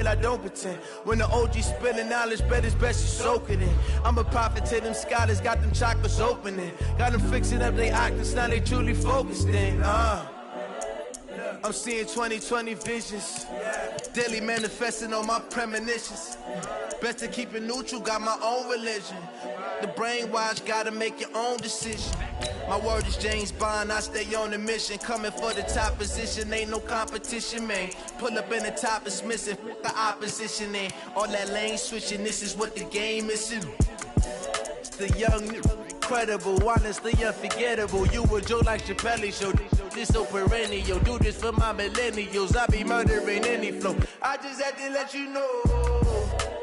I don't pretend. When the OG spilling knowledge, bet it's best you soak it in. I'm a prophet to them scholars, got them chakras opening. Got them fixing up they octaves, now they truly focused in. I'm seeing 2020 visions. Daily manifesting on my premonitions. Best to keep it neutral, got my own religion. The brainwash, gotta make your own decision. My word is James Bond, I stay on the mission. Coming for the top position, ain't no competition, man. Pull up in the top is missing, fuck the opposition, ain't all that lane switching, this is what the game is. It's the young, incredible, honestly unforgettable. You were Joe like Chappelle show. This so perennial, do this for my millennials. I be murdering any flow. I just had to let you know.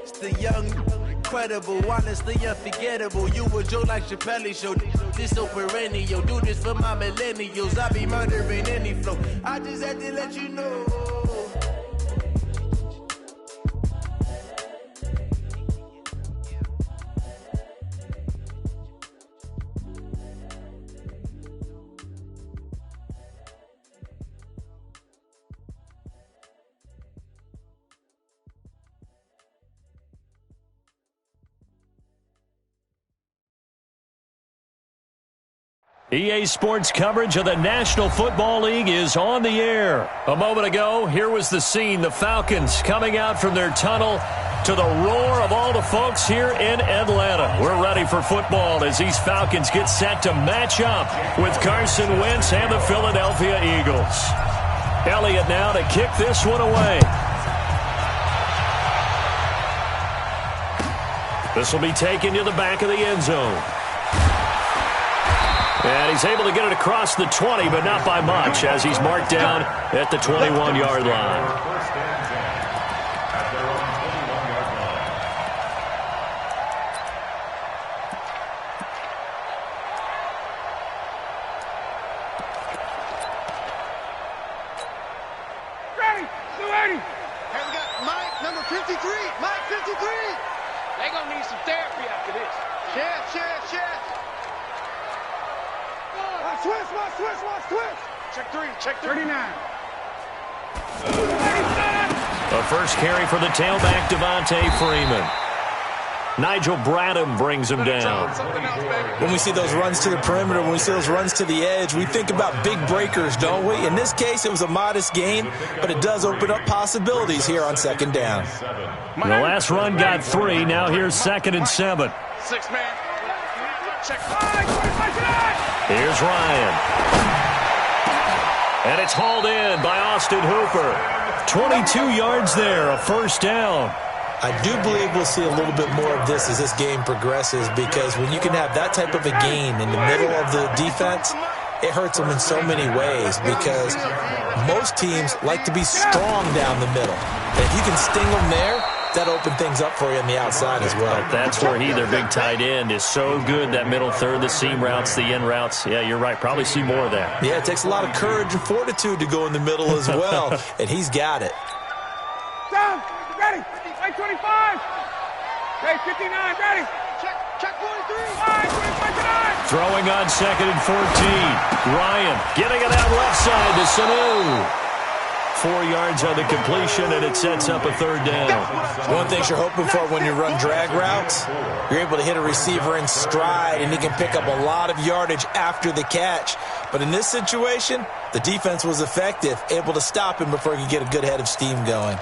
It's the young, incredible, honestly unforgettable. You were Joe like Chappelle show. This so perennial, do this for my millennials. I be murdering any flow. I just had to let you know. EA Sports coverage of the National Football League is on the air. A moment ago, here was the scene. The Falcons coming out from their tunnel to the roar of all the folks here in Atlanta. We're ready for football as these Falcons get set to match up with Carson Wentz and the Philadelphia Eagles. Elliott now to kick this one away. This will be taken to the back of the end zone. And he's able to get it across the 20, but not by much, as he's marked down at the 21-yard line. Ready, 280. Hey, we got Mike, number 53. Mike, 53. They're going to need some therapy after this. Chef. Switch. Check three. 39. The first carry for the tailback, Devontae Freeman. Nigel Bradham brings him down. When we see those runs to the perimeter, when we see those runs to the edge, we think about big breakers, don't we? In this case, it was a modest gain, but it does open up possibilities here on second down. The last run got 3. Now here's 2nd and 7. 6-man. Check. Here's Ryan. And it's hauled in by Austin Hooper. 22 yards there, a first down. I do believe we'll see a little bit more of this as this game progresses, because when you can have that type of a gain in the middle of the defense, it hurts them in so many ways, because most teams like to be strong down the middle. And if you can sting them there, that open things up for you on the outside as well. That's where their big tight end, is so good, that middle third, the seam routes, the in routes. Yeah, you're right. Probably see more of that. Yeah, it takes a lot of courage and fortitude to go in the middle as well, and he's got it. Down, ready, 25. Hey, 59, ready. Check 43. 25. Throwing on 2nd and 14. Ryan getting it out left side to Sanu. 4 yards on the completion, and it sets up a 3rd down. One thing you're hoping for when you run drag routes, you're able to hit a receiver in stride, and he can pick up a lot of yardage after the catch. But in this situation, the defense was effective, able to stop him before he could get a good head of steam going.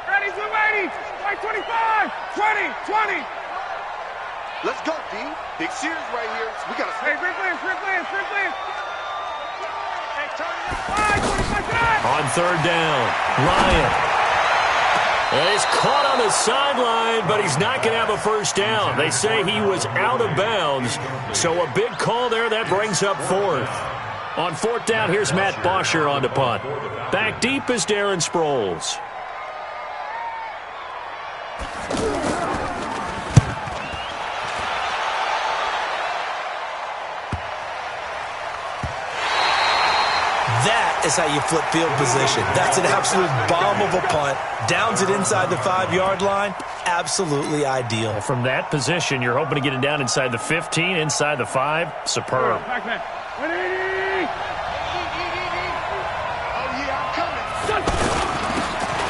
Ready, 280, 25, 20. Let's go, D. Big series right here. We got to sprint plans. Hey, turn it up. On 3rd down, Ryan. And he's caught on the sideline, but he's not going to have a first down. They say he was out of bounds, so a big call there. That brings up 4th. On 4th down, here's Matt Bosher on the punt. Back deep is Darren Sproles. That is how you flip field position. That's an absolute bomb of a punt. Downs it inside the 5-yard line. Absolutely ideal. From that position, you're hoping to get it down inside the 15, inside the 5. Superb.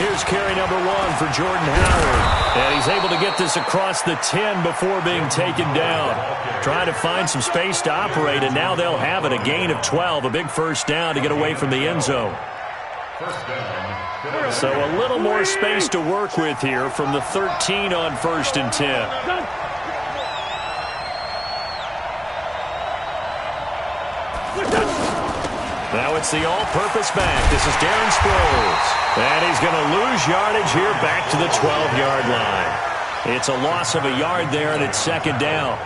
Here's carry number 1 for Jordan Howard. And he's able to get this across the 10 before being taken down. Trying to find some space to operate, and now they'll have it. A gain of 12, a big first down to get away from the end zone. So a little more space to work with here from the 13 on 1st and 10. Now it's the all-purpose back. This is Darren Sproles. And he's going to lose yardage here back to the 12-yard line. It's a loss of a yard there, and it's 2nd down.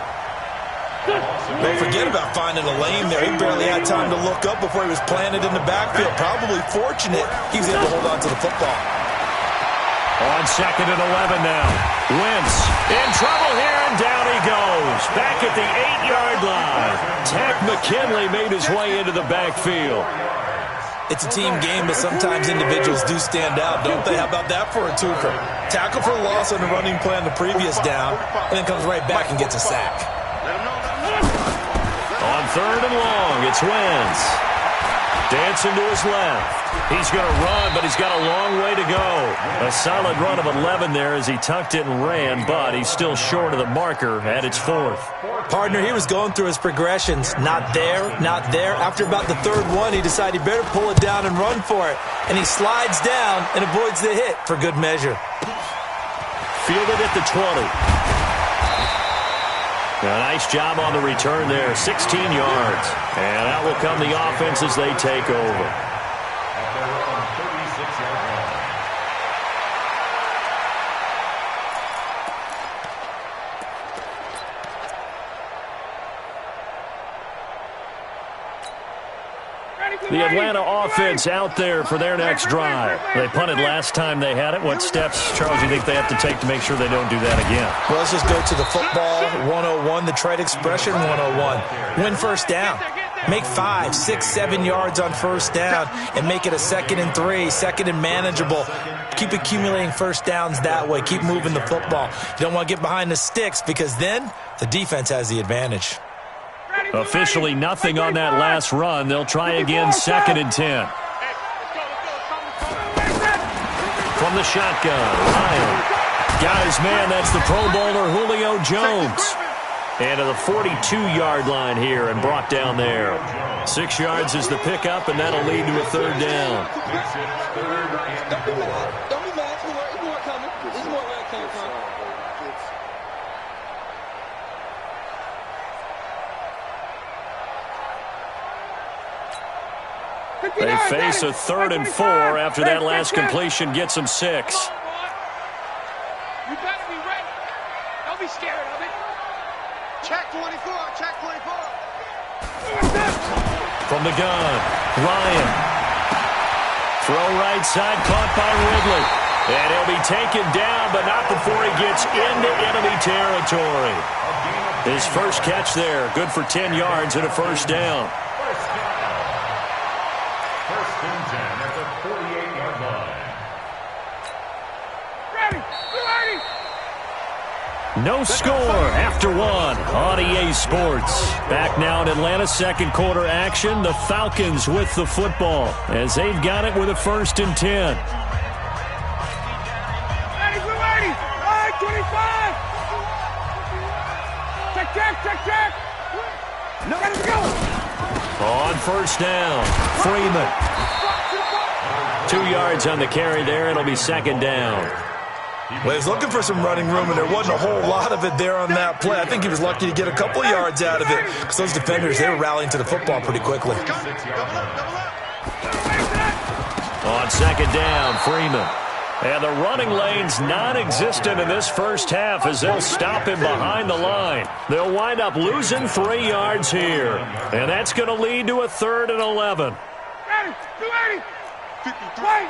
Don't forget about finding a lane there. He barely had time to look up before he was planted in the backfield. Probably fortunate he was able to hold on to the football. On 2nd and 11 now. Wentz in trouble here, and down he goes. Back at the 8-yard line. Tack McKinley made his way into the backfield. It's a team game, but sometimes individuals do stand out, don't they? How about that for a twofer? Tackle for a loss on the running play on the previous down, and then comes right back and gets a sack. On 3rd and long, it's Wentz. Dancing to his left. He's going to run, but he's got a long way to go. A solid run of 11 there as he tucked it and ran, but he's still short of the marker at its 4th. Partner, he was going through his progressions. Not there, not there. After about the 3rd one, he decided he better pull it down and run for it. And he slides down and avoids the hit for good measure. Fielded at the 20. A nice job on the return there, 16 yards. And out will come the offense as they take over. The Atlanta offense out there for their next drive. They punted last time they had it. What steps, Charles, do you think they have to take to make sure they don't do that again? Well, let's just go to the football 101, the trade expression 101. Win first down. Make 5, 6, 7 yards on first down and make it a 2nd and 3, 2nd and manageable. Keep accumulating first downs that way. Keep moving the football. You don't want to get behind the sticks because then the defense has the advantage. Officially nothing on that last run. They'll try again, 2nd and 10. From the shotgun, Ryan got his man. That's the Pro Bowler Julio Jones. And to the 42-yard line here and brought down there. 6 yards is the pickup, and that'll lead to a 3rd down. Don't be mad. It's more coming. This is more where it came from. They face a 3rd and 4 after that last completion gets them 6. You better be ready. Don't be scared of it. Check 24. Check 24. From the gun, Ryan. Throw right side, caught by Ridley. And he'll be taken down, but not before he gets into enemy territory. His first catch there, good for 10 yards and a first down. No score after 1 on EA Sports. Back now in Atlanta, 2nd quarter action. The Falcons with the football as they've got it with a 1st and 10. 25. Check. Let's go. On first down, Freeman. 2 yards on the carry there. It'll be 2nd down. Well, he was looking for some running room, and there wasn't a whole lot of it there on that play. I think he was lucky to get a couple yards out of it because those defenders, they were rallying to the football pretty quickly. On 2nd down, Freeman. And the running lane's non-existent in this first half as they'll stop him behind the line. They'll wind up losing 3 yards here. And that's going to lead to a 3rd and 11. 280. Wait.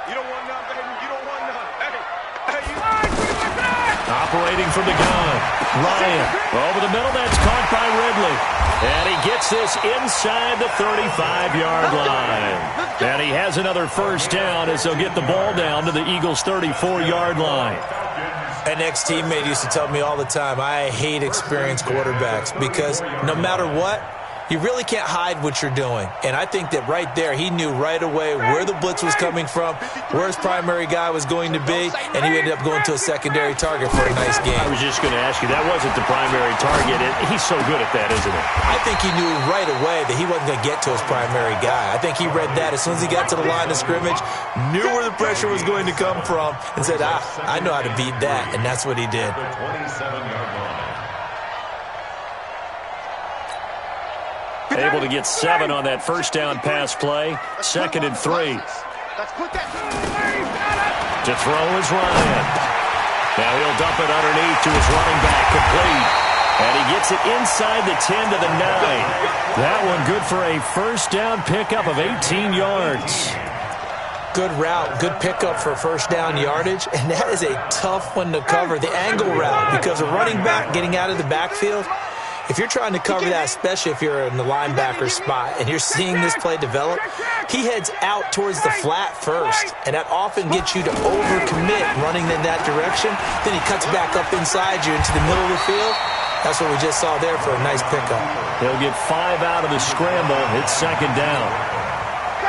You don't want none, baby. You don't want none. Operating from the gun. Ryan over the middle. That's caught by Ridley. And he gets this inside the 35-yard line. And he has another first down as they'll get the ball down to the Eagles' 34-yard line. An ex-teammate used to tell me all the time, I hate experienced quarterbacks because no matter what, you really can't hide what you're doing. And I think that right there, he knew right away where the blitz was coming from, where his primary guy was going to be, and he ended up going to a secondary target for a nice game. I was just going to ask you, that wasn't the primary target. He's so good at that, isn't he? I think he knew right away that he wasn't going to get to his primary guy. I think he read that as soon as he got to the line of scrimmage, knew where the pressure was going to come from, and said, I know how to beat that, and that's what he did. Able to get 7 on that first down pass play. 2nd and 3. To throw is Ryan. Now he'll dump it underneath to his running back, complete. And he gets it inside the 10 to the 9. That one good for a first down pickup of 18 yards. Good route, good pickup for first down yardage, and that is a tough one to cover, the angle route, because a running back getting out of the backfield, if you're trying to cover that, especially if you're in the linebacker spot and you're seeing this play develop, he heads out towards the flat first, and that often gets you to overcommit running in that direction. Then he cuts back up inside you into the middle of the field. That's what we just saw there for a nice pickup. He'll get 5 out of the scramble. It's 2nd down.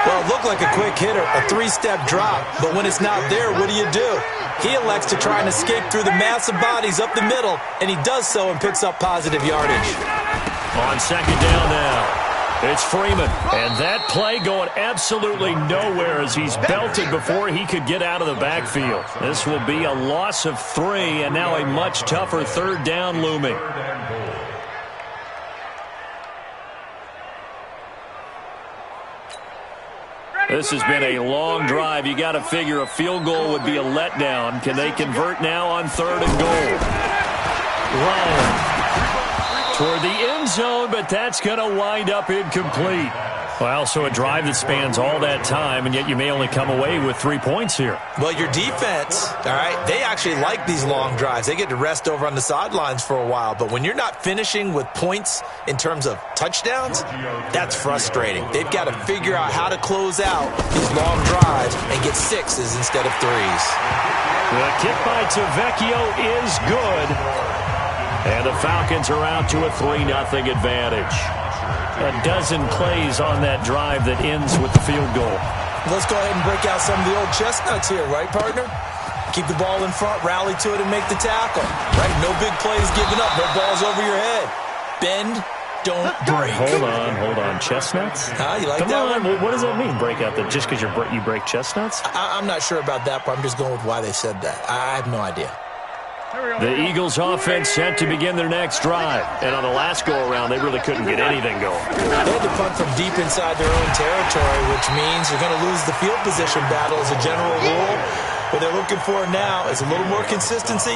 Well, it looked like a quick hitter, a 3-step drop, but when it's not there, what do? He elects to try and escape through the massive bodies up the middle, and he does so and picks up positive yardage. On 2nd down now, it's Freeman, and that play going absolutely nowhere as he's belted before he could get out of the backfield. This will be a loss of 3, and now a much tougher 3rd down looming. This has been a long drive. You got to figure a field goal would be a letdown. Can they convert now on 3rd and goal? Ryan toward the end zone, but that's going to wind up incomplete. Well, so a drive that spans all that time, and yet you may only come away with 3 points here. Well, your defense, all right, they actually like these long drives. They get to rest over on the sidelines for a while. But when you're not finishing with points in terms of touchdowns, that's frustrating. They've got to figure out how to close out these long drives and get 6s instead of 3s. The kick by Tavecchio is good. And the Falcons are out to a 3-0 advantage. A dozen plays on that drive that ends with the field goal. Let's go ahead and break out some of the old chestnuts here, right, partner? Keep the ball in front, rally to it, and make the tackle. Right? No big plays given up, no balls over your head. Bend, don't break. Hold on. Chestnuts? You like Come that on. one? What does that mean, break out? Just because you break chestnuts? I'm not sure about that, but I'm just going with why they said that. I have no idea. The Eagles offense set to begin their next drive. And on the last go-around, they really couldn't get anything going. They had to punt from deep inside their own territory, which means you're going to lose the field position battle as a general rule. What they're looking for now is a little more consistency,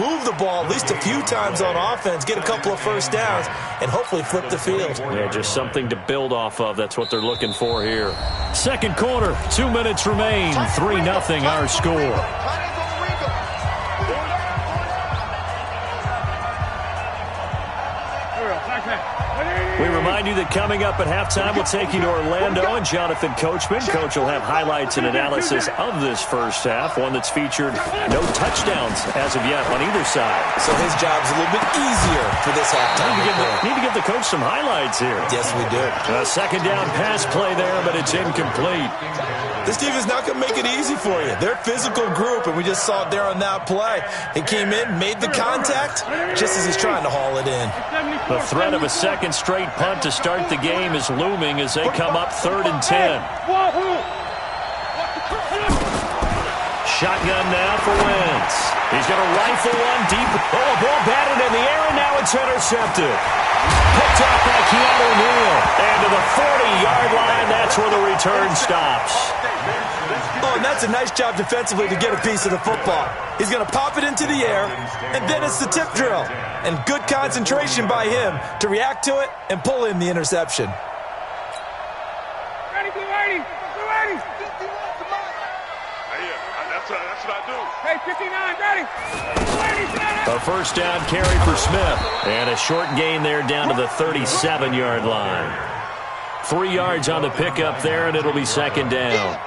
move the ball at least a few times on offense, get a couple of first downs, and hopefully flip the field. Yeah, just something to build off of. That's what they're looking for here. 2nd quarter, 2 minutes remain, 3-0 our score. We remind you that coming up at halftime, we'll take you to Orlando and Jonathan Coachman. Coach will have highlights and analysis of this first half, one that's featured no touchdowns as of yet on either side. So his job's a little bit easier for this halftime. Need to give the coach some highlights here. Yes, we do. A 2nd down pass play there, but it's incomplete. This team is not going to make it easy for you. They're a physical group, and we just saw it there on that play. He came in, made the contact, just as he's trying to haul it in. The threat of a second straight punt to start the game is looming as they come up 3rd and 10. Shotgun now for Wentz. He's going to rifle one deep. Oh, a ball batted in the air, and now it's intercepted. Picked up by Keanu Neal. And to the 40-yard line, that's where the return stops. Oh, and that's a nice job defensively to get a piece of the football. He's going to pop it into the air, and then it's the tip drill. And good concentration by him to react to it and pull in the interception. Ready, Blue 80. Blue 80. That's what I do. Hey, 59, ready. A first down carry for Smith. And a short gain there down to the 37-yard line. 3 yards on the pickup there, and it'll be 2nd down.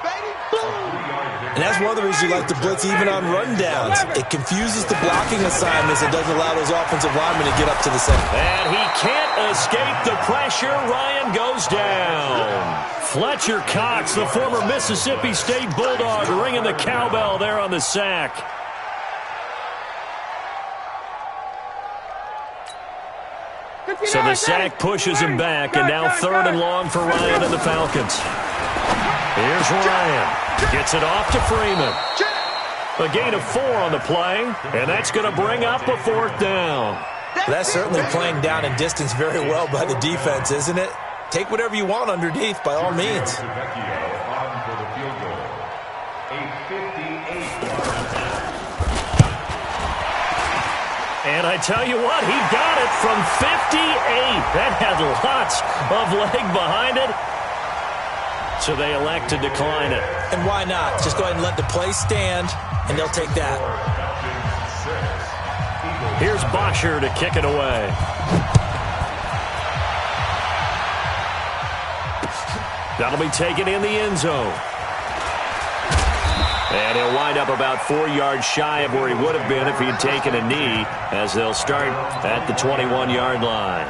And that's one of the reasons you like to blitz even on rundowns. It confuses the blocking assignments. It doesn't allow those offensive linemen to get up to the center. And he can't escape the pressure. Ryan goes down. Fletcher Cox, the former Mississippi State Bulldog, ringing the cowbell there on the sack. So the sack pushes him back, and now 3rd and long for Ryan and the Falcons. Here's Ryan. Gets it off to Freeman. A gain of 4 on the play, and that's going to bring up a 4th down. That's certainly playing down in distance very well by the defense, isn't it? Take whatever you want underneath, by all means. And I tell you what, he got it from 58. That had lots of leg behind it. So they elect to decline it. And why not? Just go ahead and let the play stand, and they'll take that. Here's Bosher to kick it away. That'll be taken in the end zone. And he'll wind up about 4 yards shy of where he would have been if he had taken a knee, as they'll start at the 21-yard line.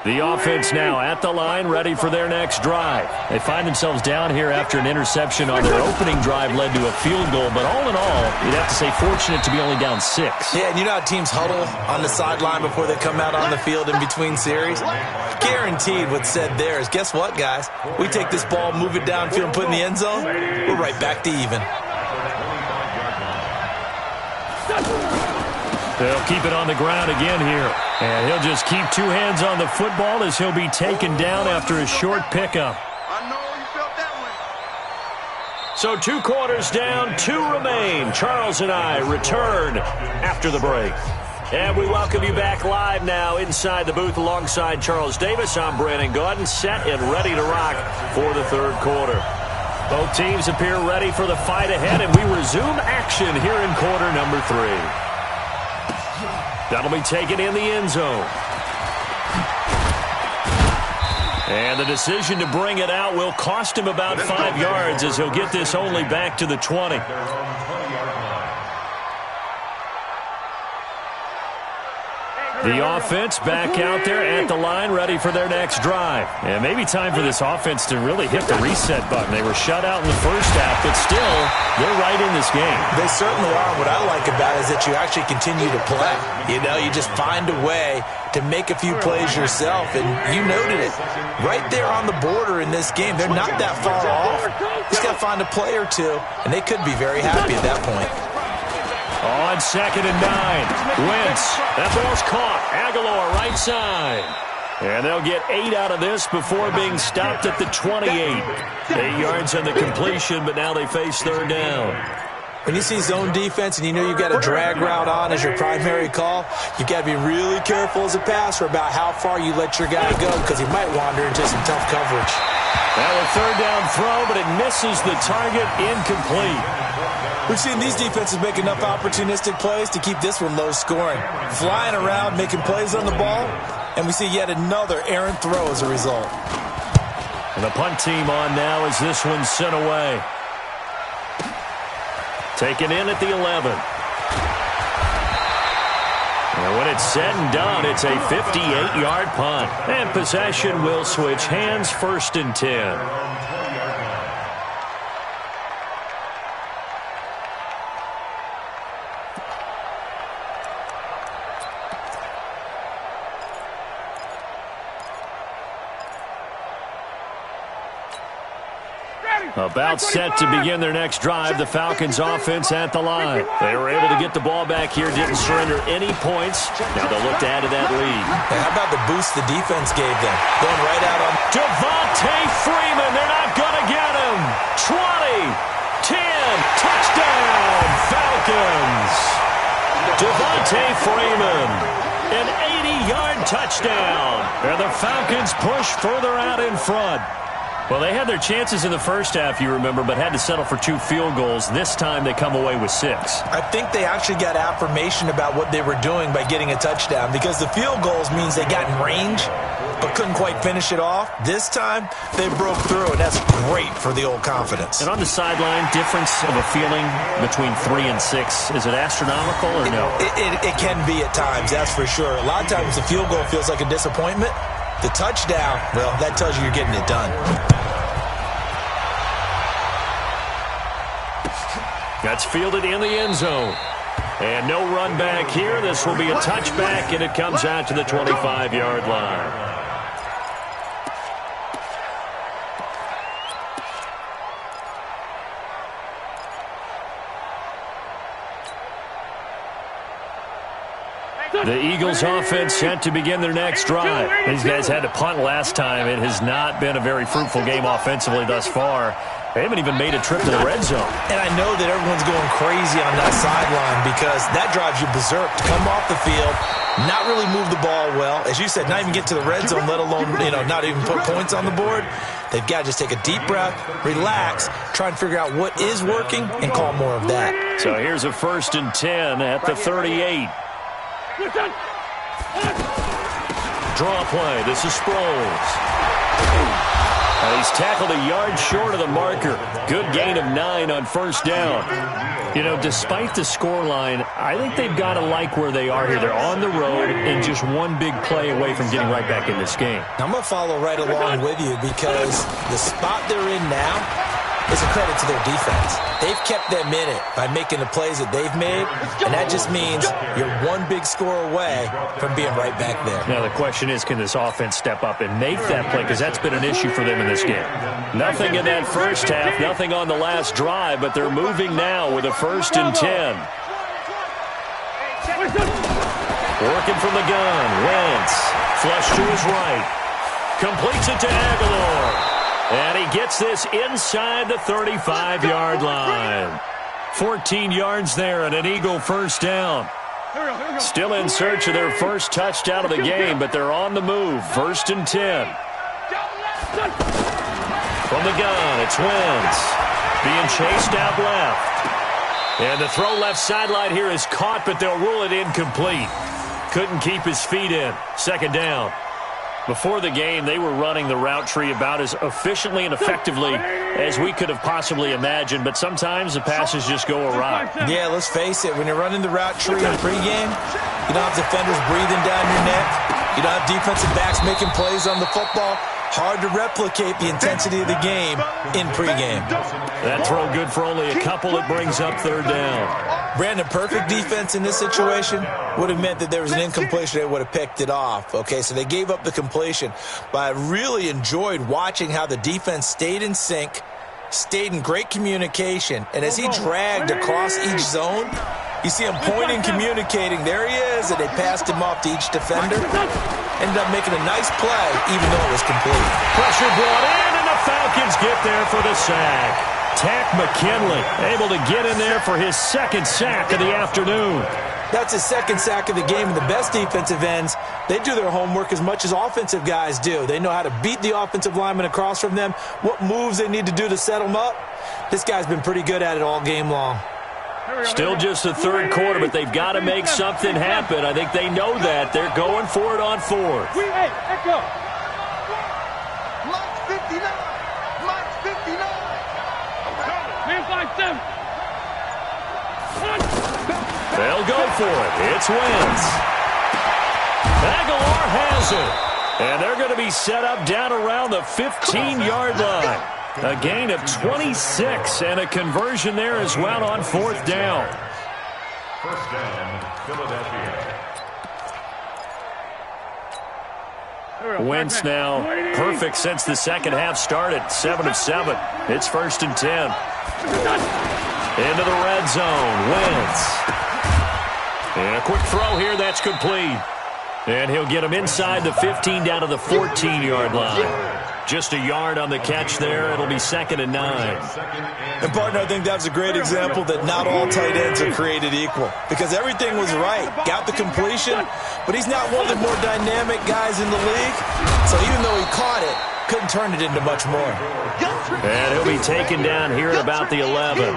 The offense now at the line, ready for their next drive. They find themselves down here after an interception on their opening drive led to a field goal. But all in all, you'd have to say fortunate to be only down 6. Yeah, and you know how teams huddle on the sideline before they come out on the field in between series? Guaranteed what's said there is, guess what, guys? We take this ball, move it downfield, and put it in the end zone, we're right back to even. They'll keep it on the ground again here. And he'll just keep 2 hands on the football as he'll be taken down after a short pickup. I know you felt that one. So 2 quarters down, 2 remain. Charles and I return after the break. And we welcome you back live now inside the booth alongside Charles Davis. I'm Brandon Gaudin, set and ready to rock for the 3rd quarter. Both teams appear ready for the fight ahead, and we resume action here in quarter number 3. That'll be taken in the end zone. And the decision to bring it out will cost him about 5 yards as he'll get this only back to the 20. The offense back out there at the line, ready for their next drive. And maybe time for this offense to really hit the reset button. They were shut out in the first half, but still, they're right in this game. They certainly are. What I like about it is that you actually continue to play. You know, you just find a way to make a few plays yourself, and you noted it. Right there on the border in this game, they're not that far off. Just got to find a play or two, and they could be very happy at that point. On 2nd and 9, Wentz. That ball's caught. Aguilar right side. And they'll get 8 out of this before being stopped at the 28. 8 yards on the completion, but now they face 3rd down. When you see zone defense and you know you've got a drag route on as your primary call, you've got to be really careful as a passer about how far you let your guy go because he might wander into some tough coverage. Now a 3rd down throw, but it misses the target, incomplete. We've seen these defenses make enough opportunistic plays to keep this one low scoring. Flying around, making plays on the ball, and we see yet another errant throw as a result. And the punt team on now as this one's sent away. Taken in at the 11. And when it's said and done, it's a 58-yard punt. And possession will switch hands, 1st and 10. About set to begin their next drive, the Falcons offense at the line. They were able to get the ball back here, didn't surrender any points. Now they'll look to add to that lead. Hey, how about the boost the defense gave them? Going right out on Devontae Freeman, they're not going to get him. 20, 10, touchdown, Falcons. Devontae Freeman, an 80-yard touchdown. And the Falcons push further out in front. Well, they had their chances in the first half, you remember, but had to settle for 2 field goals. This time they come away with 6. I think they actually got affirmation about what they were doing by getting a touchdown, because the field goals means they got in range but couldn't quite finish it off. This time they broke through, and that's great for the old confidence. And on the sideline, difference of a feeling between 3 and 6, is it astronomical or no? It can be at times, that's for sure. A lot of times the field goal feels like a disappointment. The touchdown, well, that tells you you're getting it done. That's fielded in the end zone. And no run back here. This will be a touchback, and it comes out to the 25-yard line. The Eagles offense set to begin their next drive. These guys had to punt last time. It has not been a very fruitful game offensively thus far. They haven't even made a trip to the red zone. And I know that everyone's going crazy on that sideline because that drives you berserk to come off the field, not really move the ball well. As you said, not even get to the red zone, let alone, not even put points on the board. They've got to just take a deep breath, relax, try and figure out what is working, and call more of that. So here's a 1st and 10 at the 38. Draw play. This is Sproles. And he's tackled a yard short of the marker. Good gain of 9 on 1st down. Despite the scoreline, I think they've got to like where they are here. They're on the road and just one big play away from getting right back in this game. I'm going to follow right along with you because the spot they're in now is a credit to their defense. They've kept them in it by making the plays that they've made, and that just means you're one big score away from being right back there. Now the question is, can this offense step up and make that play, because that's been an issue for them in this game. Nothing in that first half, nothing on the last drive, but they're moving now with a 1st and 10. Working from the gun, Wentz, flush to his right, completes it to Aguilar. And he gets this inside the 35-yard line. 14 yards there and an Eagle 1st down. Still in search of their first touchdown of the game, but they're on the move. 1st and 10. From the gun, it's Wentz. Being chased out left. And the throw left sideline here is caught, but they'll rule it incomplete. Couldn't keep his feet in. 2nd down. Before the game, they were running the route tree about as efficiently and effectively as we could have possibly imagined, but sometimes the passes just go awry. Yeah, let's face it. When you're running the route tree in pregame, you don't have defenders breathing down your neck. You don't have defensive backs making plays on the football. Hard to replicate the intensity of the game in pregame. That throw good for only a couple. It brings up 3rd down. Brandon, perfect defense in this situation would have meant that there was an incompletion. They would have picked it off. Okay, so they gave up the completion. But I really enjoyed watching how the defense stayed in sync, stayed in great communication. And as he dragged across each zone, you see him pointing, communicating. There he is, and they passed him off to each defender. Ended up making a nice play, even though it was complete. Pressure brought in, and the Falcons get there for the sack. Tack McKinley able to get in there for his 2nd sack of the afternoon. That's his 2nd sack of the game, and the best defensive ends, they do their homework as much as offensive guys do. They know how to beat the offensive lineman across from them, what moves they need to do to set them up. This guy's been pretty good at it all game long. Still just the 3rd quarter, but they've got to make something happen. I think they know that. They're going for it on 4th. Hey, echo. Mike 59. Mike 59. Man 5-7. They'll go for it. It's Wentz. Aguilar has it. And they're going to be set up down around the 15-yard line. A gain of 26 and a conversion there as well on 4th down. 1st down, Philadelphia. Wentz now perfect since the 2nd half started. 7 of 7. It's 1st and 10. Into the red zone. Wentz. And a quick throw here. That's complete. And he'll get him inside the 15 down to the 14-yard line. Just a yard on the catch there. It'll be 2nd and 9. And, partner, I think that was a great example that not all tight ends are created equal because everything was right. Got the completion, but he's not one of the more dynamic guys in the league. So even though he caught it, Couldn't turn it into much more. And he'll be taken down here at about the 11.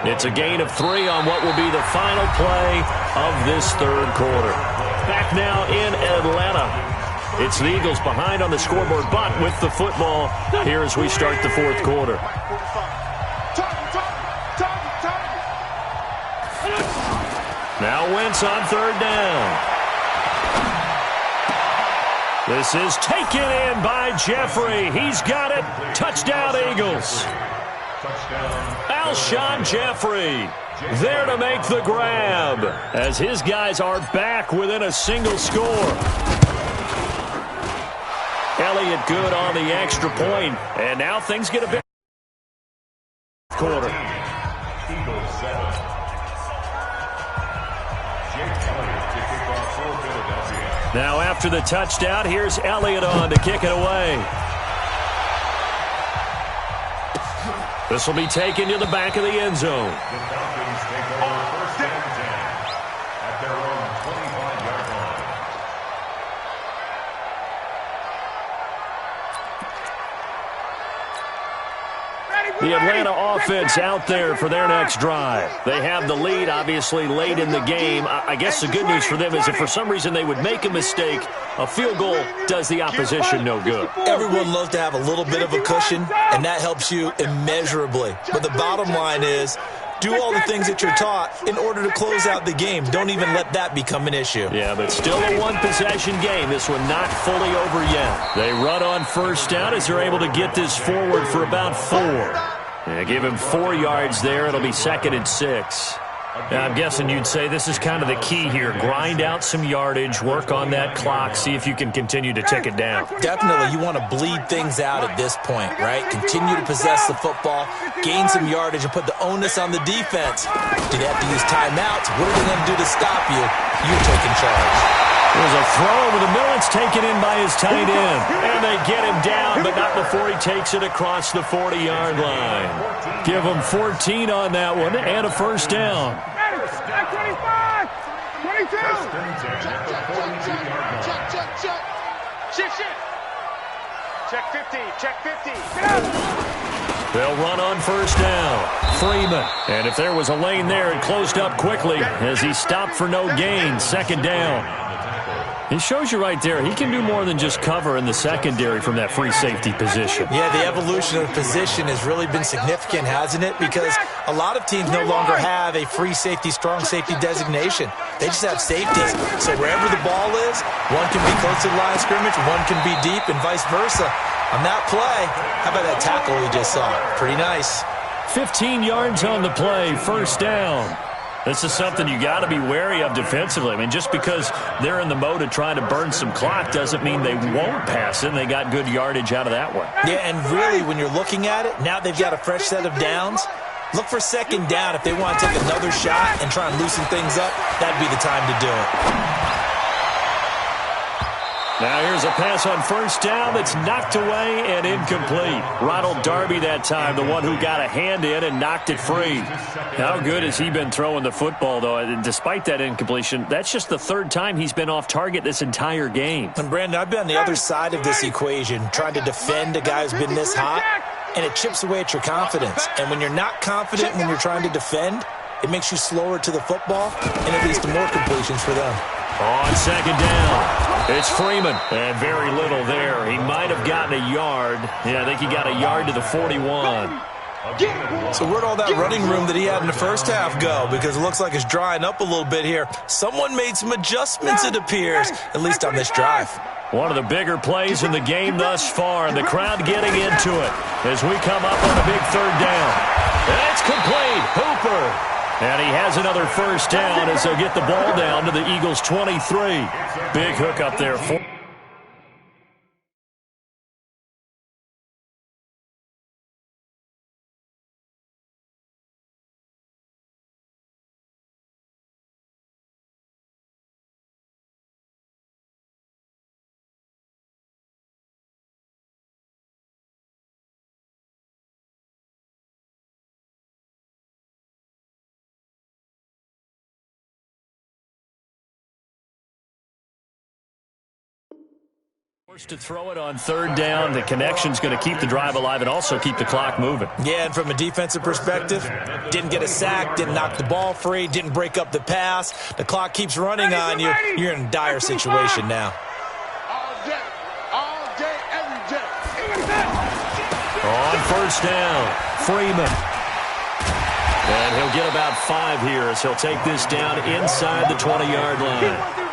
It's a gain of 3 on what will be the final play of this third quarter. Back now in Atlanta. It's the Eagles behind on the scoreboard, but with the football here as we start the fourth quarter. Now Wentz on third down. This is taken in by Jeffrey. He's got it. Touchdown, Eagles. Alshon Jeffrey there to make the grab as his guys are back within a single score. Elliott good on the extra point, and now things get a bit quarter. Eagles 7. Jake Elliott to kick off for Philadelphia. Now after the touchdown, here's Elliott on to kick it away. This will be taken to the back of the end zone. The Falcons take over first and 10 at their own 25-yard line. The Atlanta offense out there for their next drive. They have the lead, obviously, late in the game. I guess the good news for them is if for some reason they would make a mistake, a field goal does the opposition no good. Everyone loves to have a little bit of a cushion, and that helps you immeasurably. But the bottom line is, do all the things that you're taught in order to close out the game. Don't even let that become an issue. Yeah, but still a one-possession game. This one not fully over yet. They run on first down as they're able to get this forward for about 4. Yeah, give him 4 yards there. It'll be 2nd and 6. Now, I'm guessing you'd say this is kind of the key here. Grind out some yardage, work on that clock, see if you can continue to tick it down. Definitely, you want to bleed things out at this point, right? Continue to possess the football, gain some yardage, and put the onus on the defense. Do they have to use timeouts? What are they going to do to stop you? You're taking charge. There's a throw over the middle. It's taken in by his tight end. And they get him down, but not before he takes it across the 40-yard line. Give him 14 on that one and a first down. 25, 22. Check 50, check 50. They'll run on first down. Freeman. And if there was a lane there, it closed up quickly as he stopped for no gain. 2nd down. He shows you right there, he can do more than just cover in the secondary from that free safety position. Yeah, the evolution of the position has really been significant, hasn't it? Because a lot of teams no longer have a free safety, strong safety designation. They just have safeties. So wherever the ball is, one can be close to the line of scrimmage, one can be deep, and vice versa. On that play, how about that tackle we just saw? Pretty nice. 15 yards on the play, first down. This is something you got to be wary of defensively. I mean, just because they're in the mode of trying to burn some clock doesn't mean they won't pass it. And they got good yardage out of that one. Yeah, and really, when you're looking at it, now they've got a fresh set of downs. Look for 2nd down if they want to take another shot and try and loosen things up. That'd be the time to do it. Now here's a pass on first down that's knocked away and incomplete. Ronald Darby that time, the one who got a hand in and knocked it free. How good has he been throwing the football, though? And despite that incompletion, that's just the 3rd time he's been off target this entire game. And Brandon, I've been on the other side of this equation, trying to defend a guy who's been this hot, and it chips away at your confidence. And when you're not confident when you're trying to defend, it makes you slower to the football, and it leads to more completions for them. On 2nd down, it's Freeman. And very little there. He might have gotten a yard. Yeah, I think he got a yard to the 41. So where'd all that running room that he had in the first half go? Because it looks like it's drying up a little bit here. Someone made some adjustments, it appears, at least on this drive. One of the bigger plays in the game thus far, and the crowd getting into it as we come up on a big 3rd down. And it's complete. Hooper. And he has another first down as they'll get the ball down to the Eagles' 23. Big hook up there for Forced to throw it on third down. The connection's going to keep the drive alive and also keep the clock moving. Yeah, and from a defensive perspective, didn't get a sack, didn't knock the ball free, didn't break up the pass. The clock keeps running on you. You're in a dire situation now. All day, every day. On first down, Freeman. And he'll get about 5 here as he'll take this down inside the 20-yard line.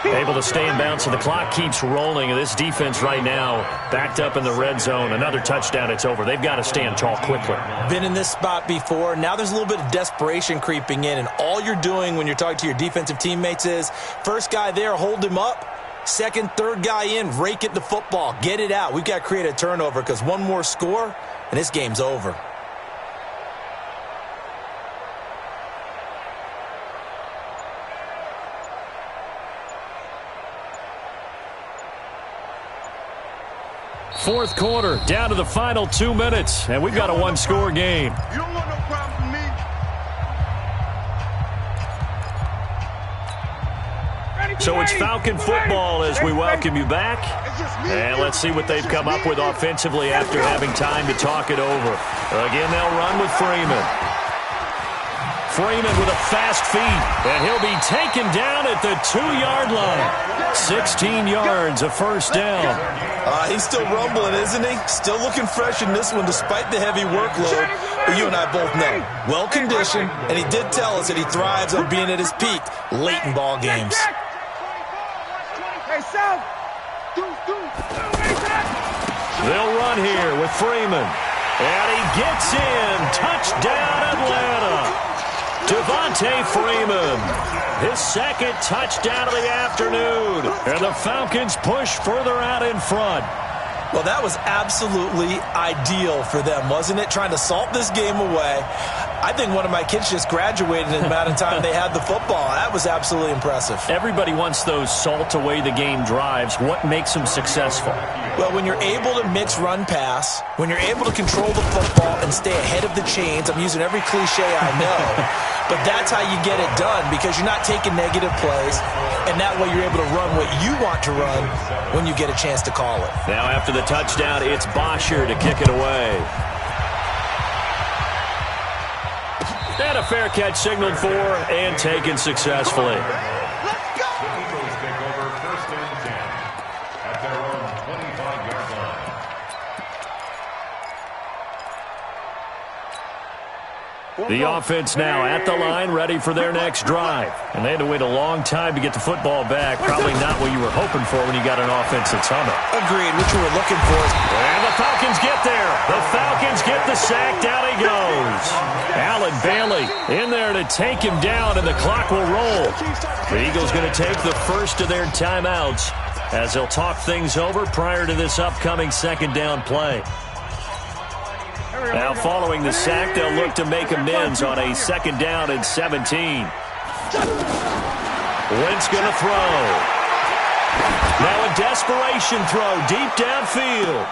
Able to stay in bounds, so the clock keeps rolling. This defense right now backed up in the red zone. Another touchdown, it's over. They've got to stand tall quickly. Been in this spot before. Now there's a little bit of desperation creeping in, and all you're doing when you're talking to your defensive teammates is first guy there, hold him up. Second, third guy in, rake at the football. Get it out. We've got to create a turnover because one more score, and this game's over. Fourth quarter, down to the final 2 minutes, and we've got a one-score game. You don't want no problem with me. So it's Falcon football as we welcome you back. And let's see what they've come up with offensively after having time to talk it over. Again, they'll run with Freeman. Freeman with a fast feet, and he'll be taken down at the 2-yard line. 16 yards, a first down. He's still rumbling, isn't he? Still looking fresh in this one despite the heavy workload. But you and I both know, well-conditioned, and he did tell us that he thrives on being at his peak late in ball games. They'll run here with Freeman. And he gets in. Touchdown, Atlanta. Devontae Freeman, his second touchdown of the afternoon. And the Falcons push further out in front. Well, that was absolutely ideal for them, wasn't it? Trying to salt this game away. I think one of my kids just graduated in the amount of time they had the football. That was absolutely impressive. Everybody wants those salt-away-the-game drives. What makes them successful? Well, when you're able to mix run-pass, when you're able to control the football and stay ahead of the chains, I'm using every cliche I know, but that's how you get it done because you're not taking negative plays, and that way you're able to run what you want to run when you get a chance to call it. Now after the touchdown, it's Bosher to kick it away. And a fair catch signaled for and taken successfully. Let's go! Eagles take over first and 10 at their own 25-yard line. The offense now at the line, ready for their next drive. And they had to wait a long time to get the football back. Probably not what you were hoping for when you got an offense that's humming. Agreed, what you were looking for. And the Falcons get there. The Falcons get the sack. Down he goes. Allen Bailey in there to take him down, and the clock will roll. The Eagles going to take the first of their timeouts as they'll talk things over prior to this upcoming second down play. Now following the sack, they'll look to make amends on a second down and 17. Wentz going to throw. Now a desperation throw deep downfield.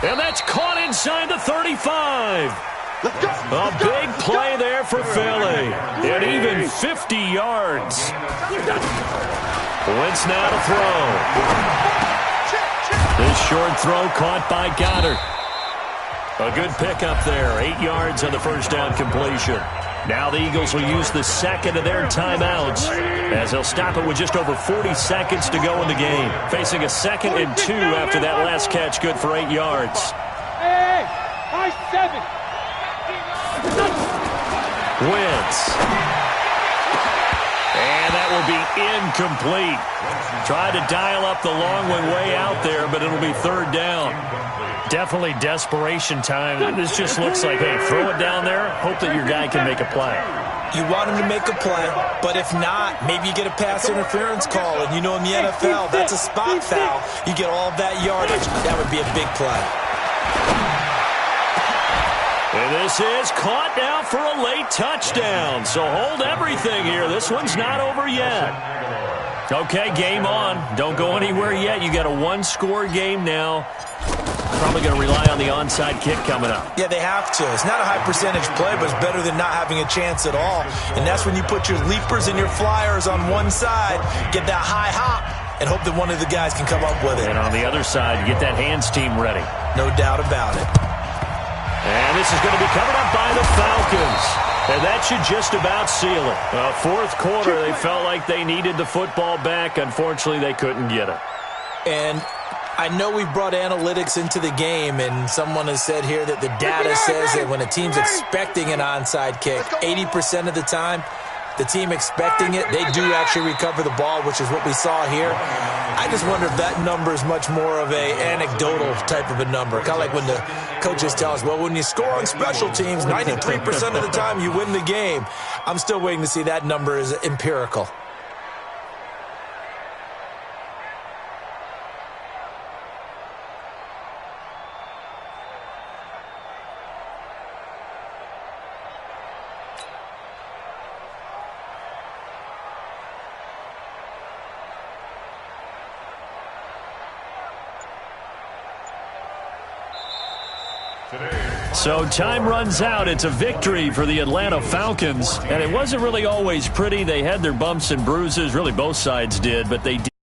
And that's caught inside the 35. A big play there for Philly. And even 50 yards. Wentz now to throw. This short throw caught by Goddard. A good pickup there. 8 yards on the first down completion. Now the Eagles will use the second of their timeouts as they'll stop it with just over 40 seconds to go in the game. Facing a 2nd and 2 after that last catch, good for 8 yards. Hey, 5-7. Wentz. And that will be incomplete. Tried to dial up the long one way out there, but it'll be third down. Definitely desperation time. This just looks like, hey, throw it down there, hope that your guy can make a play. You want him to make a play, but if not, maybe you get a pass interference call, and you know in the NFL, that's a spot foul. You get all that yardage. That would be a big play. And this is caught now for a late touchdown. So hold everything here. This one's not over yet. Okay, game on. Don't go anywhere yet. You got a one-score game now. Probably going to rely on the onside kick coming up. Yeah, they have to. It's not a high percentage play, but it's better than not having a chance at all. And that's when you put your leapers and your flyers on one side, get that high hop, and hope that one of the guys can come up with it. And on the other side, get that hands team ready. No doubt about it. And this is going to be covered up by the Falcons. And that should just about seal it. Fourth quarter, they felt like they needed the football back. Unfortunately, they couldn't get it. And I know we brought analytics into the game, and someone has said here that the data says that when a team's expecting an onside kick, 80% of the time, the team expecting it, they do actually recover the ball, which is what we saw here. I just wonder if that number is much more of a anecdotal type of a number. Kind of like when the coaches tell us, well, when you score on special teams, 93% of the time you win the game. I'm still waiting to see that number is empirical. So time runs out. It's a victory for the Atlanta Falcons. And it wasn't really always pretty. They had their bumps and bruises. Really, both sides did. But they did.